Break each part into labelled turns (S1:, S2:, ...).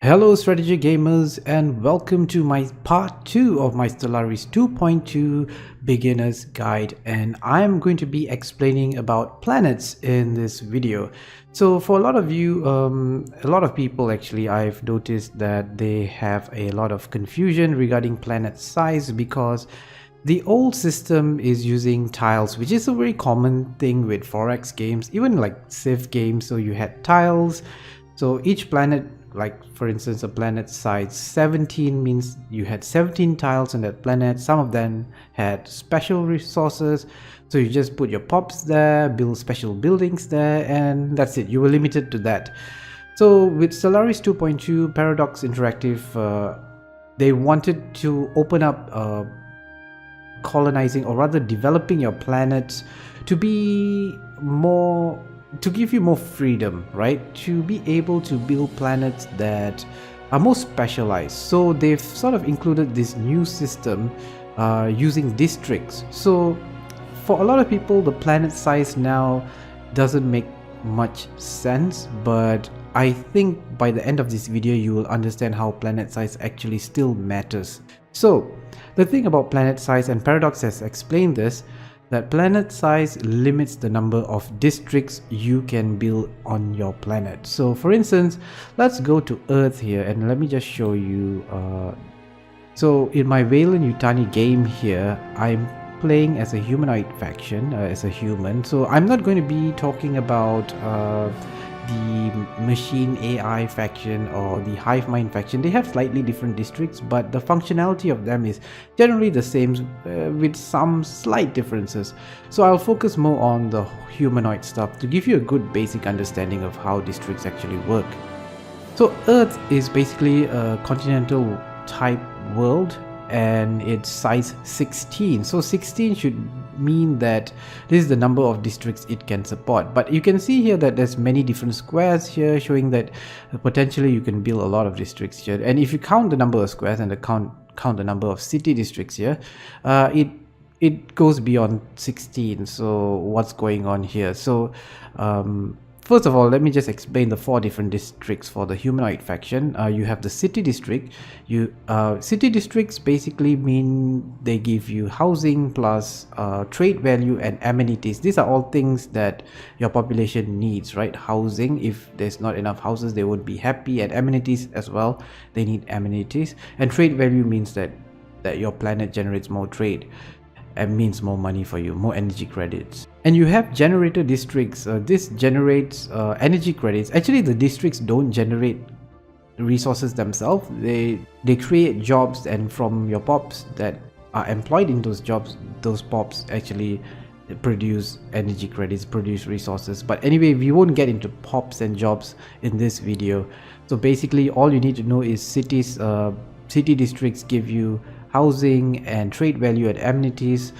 S1: Hello strategy gamers, and welcome to my part 2 of my Stellaris 2.2 beginner's guide, and I'm going to be explaining about planets in this video. So for a lot of you, a lot of people actually, I've noticed that they have a lot of confusion regarding planet size because the old system is using tiles, which is a very common thing with Forex games, even like Civ games. So you had tiles, so each planet, like for instance a planet size 17 means you had 17 tiles on that planet. Some of them had special resources, so you just put your pops there, build special buildings there, and that's it. You were limited to that. So with Stellaris 2.2 Paradox Interactive, they wanted to open up colonizing, or rather developing your planets to be more, to give you more freedom, right? To be able to build planets that are more specialized. So they've sort of included this new system using districts. So for a lot of people, the planet size now doesn't make much sense, but I think by the end of this video you will understand how planet size actually still matters. So the thing about planet size, and Paradox has explained this, that planet size limits the number of districts you can build on your planet. So for instance, let's go to Earth here, and let me just show you. So in my Wayland-Yutani game here, I'm playing as a humanoid faction, as a human. So I'm not going to be talking about the machine AI faction or the hive mind faction. They have slightly different districts, but the functionality of them is generally the same, with some slight differences. So I'll focus more on the humanoid stuff to give you a good basic understanding of how districts actually work. So Earth is basically a continental type world, and it's size 16. So 16 should mean that this is the number of districts it can support. But you can see here that there's many different squares here, showing that potentially you can build a lot of districts here. And if you count the number of squares and count the number of city districts here, it goes beyond 16. So what's going on here? So first of all, let me just explain the 4 different districts for the humanoid faction. You have the city district. City districts basically mean they give you housing plus trade value and amenities. These are all things that your population needs, right? Housing, if there's not enough houses, they won't be happy. And amenities as well, they need amenities. And trade value means that your planet generates more trade. And means more money for you, more energy credits. And you have generator districts. This generates energy credits. Actually, the districts don't generate resources themselves. They create jobs, and from your pops that are employed in those jobs, those pops actually produce energy credits, produce resources. But anyway, we won't get into pops and jobs in this video. So basically, all you need to know is cities, city districts give you housing and trade value and amenities.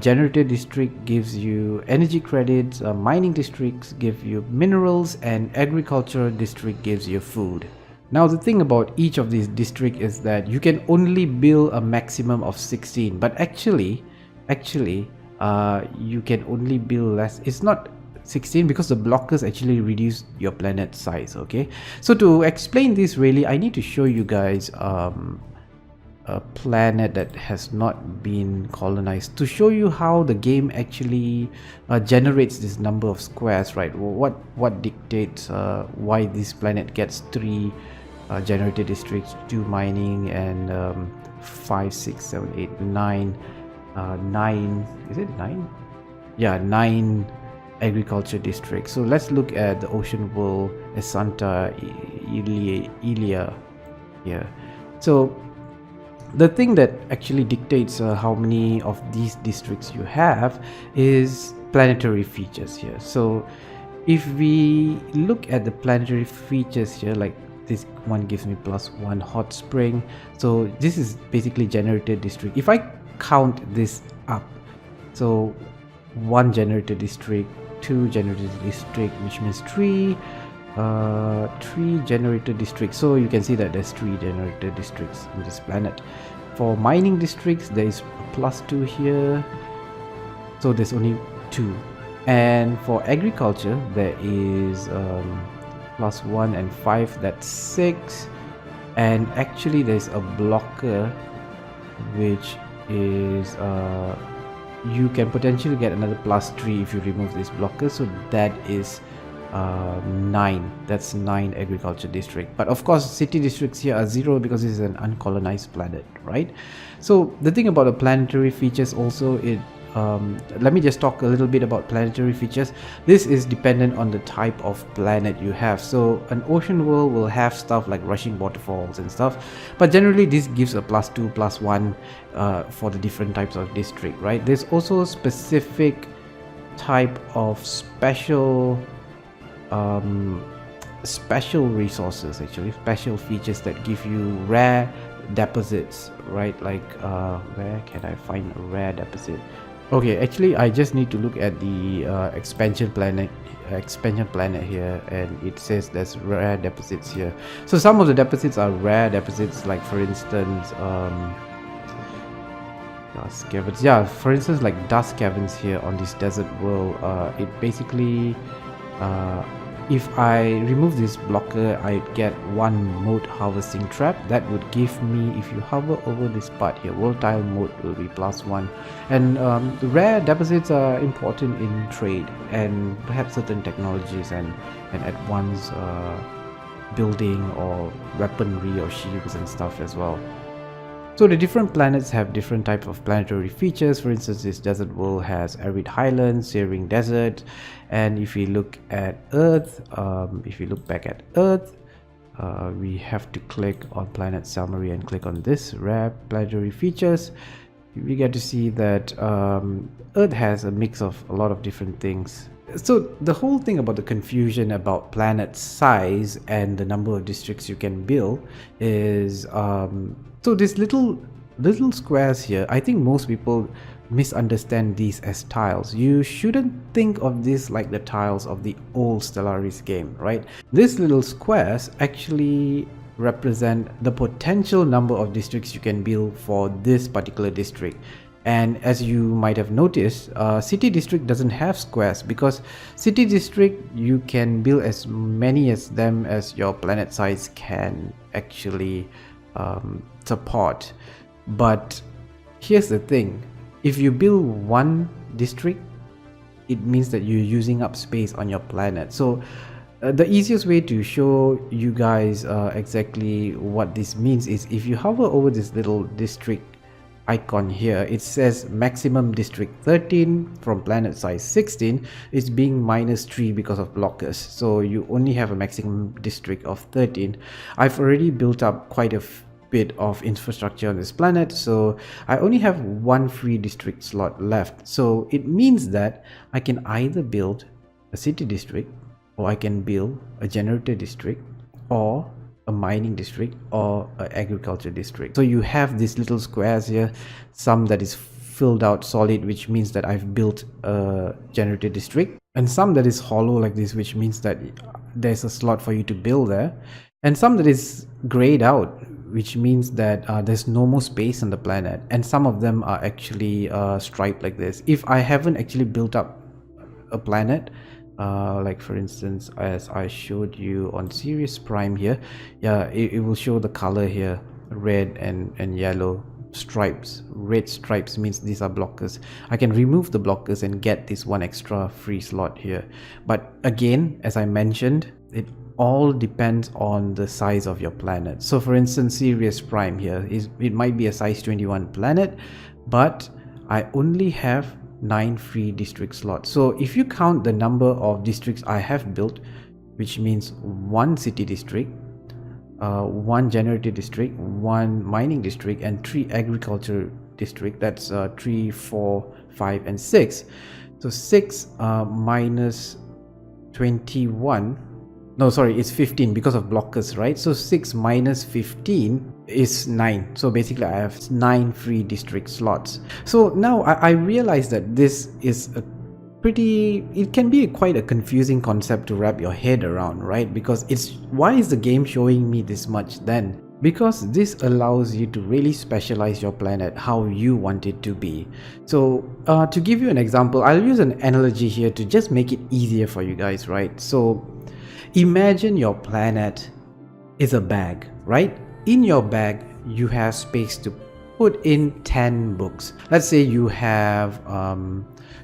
S1: Generator district gives you energy credits. Mining districts give you minerals, and agriculture district gives you food. Now the thing about each of these districts is that you can only build a maximum of 16, but actually you can only build less. It's not 16 because the blockers actually reduce your planet size. Okay, so to explain this, really I need to show you guys a planet that has not been colonized, to show you how the game actually generates this number of squares, right? What dictates why this planet gets 3 generator districts, 2 mining, and 5, 6, 7, 8, 9 9, is it 9? Yeah, 9 agriculture districts. So let's look at the ocean world, Santa Ilia here. So the thing that actually dictates how many of these districts you have is planetary features here. So if we look at the planetary features here, like this one gives me +1 hot spring. So this is basically generator district. If I count this up, so 1 generator district, 2 generator district, which means 3 generator districts. So you can see that there's 3 generator districts in this planet. For mining districts, there is +2 here, so there's only 2. And for agriculture, there is +1 and 5, that's 6. And actually there's a blocker which is you can potentially get another +3 if you remove this blocker, so that is 9. That's 9 agriculture district. But of course city districts here are 0 because this is an uncolonized planet, right? So the thing about the planetary features also, let me just talk a little bit about planetary features. This is dependent on the type of planet you have. So an ocean world will have stuff like rushing waterfalls and stuff, but generally this gives a +2, +1 for the different types of district, right? There's also specific type of special resources, actually special features that give you rare deposits, right? Like where can I find a rare deposit? Okay, actually I just need to look at the expansion planet here, and it says there's rare deposits here. So some of the deposits are rare deposits, like for instance dust caverns. Yeah, for instance like dust caverns here on this desert world. It basically if I remove this blocker, I get 1 mode harvesting trap. That would give me, if you hover over this part here, volatile mode will be +1. And rare deposits are important in trade and perhaps certain technologies and advanced building or weaponry or shields and stuff as well. So the different planets have different types of planetary features. For instance, this desert world has arid highlands, searing desert, and if we look at Earth, if we look back at Earth, we have to click on planet summary and click on this rare planetary features. We get to see that Earth has a mix of a lot of different things. So the whole thing about the confusion about planet size and the number of districts you can build is so these little squares here, I think most people misunderstand these as tiles. You shouldn't think of this like the tiles of the old Stellaris game, right? These little squares actually represent the potential number of districts you can build for this particular district. And as you might have noticed, city district doesn't have squares, because city district you can build as many as them as your planet size can actually support. But here's the thing, if you build one district, it means that you're using up space on your planet. So the easiest way to show you guys exactly what this means is if you hover over this little district icon here, it says maximum district 13 from planet size 16 is being -3 because of blockers, so you only have a maximum district of 13. I've already built up quite a bit of infrastructure on this planet, so I only have 1 free district slot left. So it means that I can either build a city district, or I can build a generator district, or a mining district, or an agriculture district. So you have these little squares here, some that is filled out solid, which means that I've built a generator district, and some that is hollow like this, which means that there's a slot for you to build there, and some that is grayed out, which means that there's no more space on the planet, and some of them are actually striped like this. If I haven't actually built up a planet, like for instance as I showed you on Sirius Prime here, yeah, it will show the color here, red and yellow stripes. Red stripes means these are blockers. I can remove the blockers and get this 1 extra free slot here. But again, as I mentioned, it all depends on the size of your planet. So for instance, Sirius Prime here, it might be a size 21 planet, but I only have 9 free district slots. So if you count the number of districts I have built, which means 1 city district, 1 generator district, 1 mining district, and 3 agriculture district, that's 3, 4, 5 and 6. So 6 minus 21, no sorry, it's 15 because of blockers, right? So 6 minus 15 is 9. So basically I have 9 free district slots. So now I realize that this is a it can be quite a confusing concept to wrap your head around, right? Because why is the game showing me this much then? Because this allows you to really specialize your planet how you want it to be. So to give you an example, I'll use an analogy here to just make it easier for you guys, right? So imagine your planet is a bag, right? in your bag, you have space to put in 10 books. Let's say you have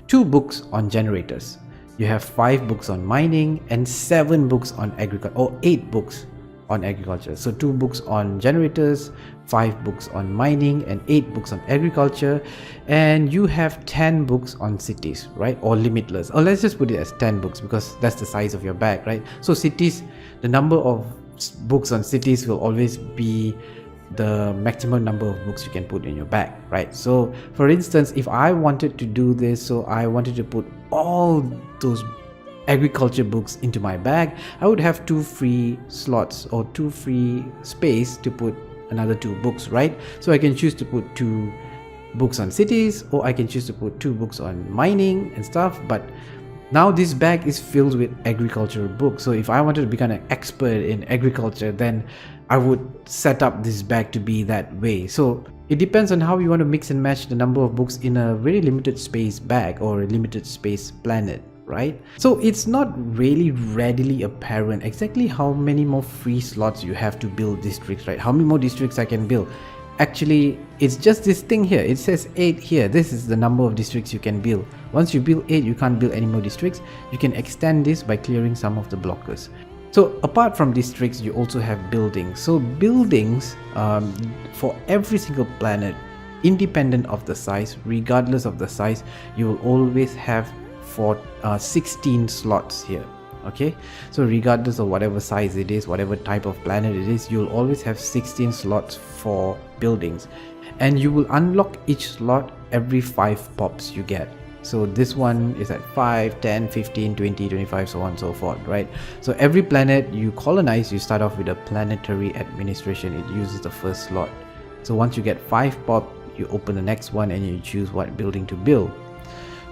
S1: 2 books on generators. You have 5 books on mining and 7 books on agriculture, or 8 books on agriculture. So 2 books on generators, 5 books on mining, and 8 books on agriculture. And you have 10 books on cities, right? Or limitless. Or let's just put it as 10 books because that's the size of your bag, right? So cities, the number of books on cities will always be the maximum number of books you can put in your bag, right? So for instance, if I wanted to do this, so I wanted to put all those agriculture books into my bag, I would have 2 free slots or 2 free space to put another 2 books, right? So I can choose to put 2 books on cities, or I can choose to put 2 books on mining and stuff. But now this bag is filled with agricultural books. So if I wanted to become an expert in agriculture, then I would set up this bag to be that way. So it depends on how you want to mix and match the number of books in a very limited space bag or a limited space planet, right? So it's not really readily apparent exactly how many more free slots you have to build districts, right? How many more districts I can build. Actually, it's just this thing here. It says 8 here. This is the number of districts you can build. Once you build 8, you can't build any more districts. You can extend this by clearing some of the blockers. So apart from districts, you also have buildings. So buildings, for every single planet, independent of the size, regardless of the size, you will always have 16 slots here. Okay, so regardless of whatever size it is, whatever type of planet it is, you'll always have 16 slots for buildings, and you will unlock each slot every 5 pops you get. So this one is at 5, 10, 15, 20, 25, so on and so forth, right? So every planet you colonize, you start off with a planetary administration. It uses the first slot. So once you get 5 pop, you open the next one and you choose what building to build.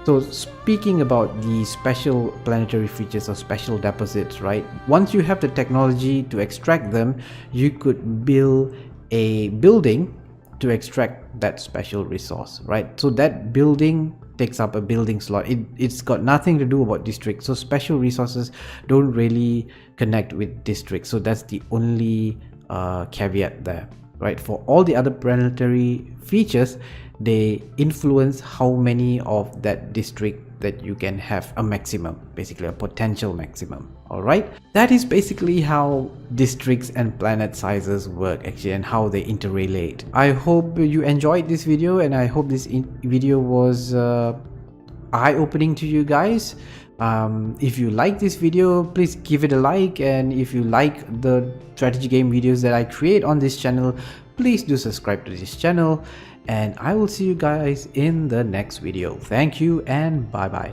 S1: So speaking about the special planetary features or special deposits, right? Once you have the technology to extract them, you could build a building to extract that special resource, right? So that building takes up a building slot. It's got nothing to do about districts. So special resources don't really connect with districts. So that's the only caveat there, right? For all the other planetary features, they influence how many of that district that you can have, a maximum, basically a potential maximum. All right, that is basically how districts and planet sizes work actually, and how they interrelate. I hope you enjoyed this video, and I hope this video was eye-opening to you guys. If you like this video, please give it a like, and if you like the strategy game videos that I create on this channel, please do subscribe to this channel, and I will see you guys in the next video. Thank you and bye bye.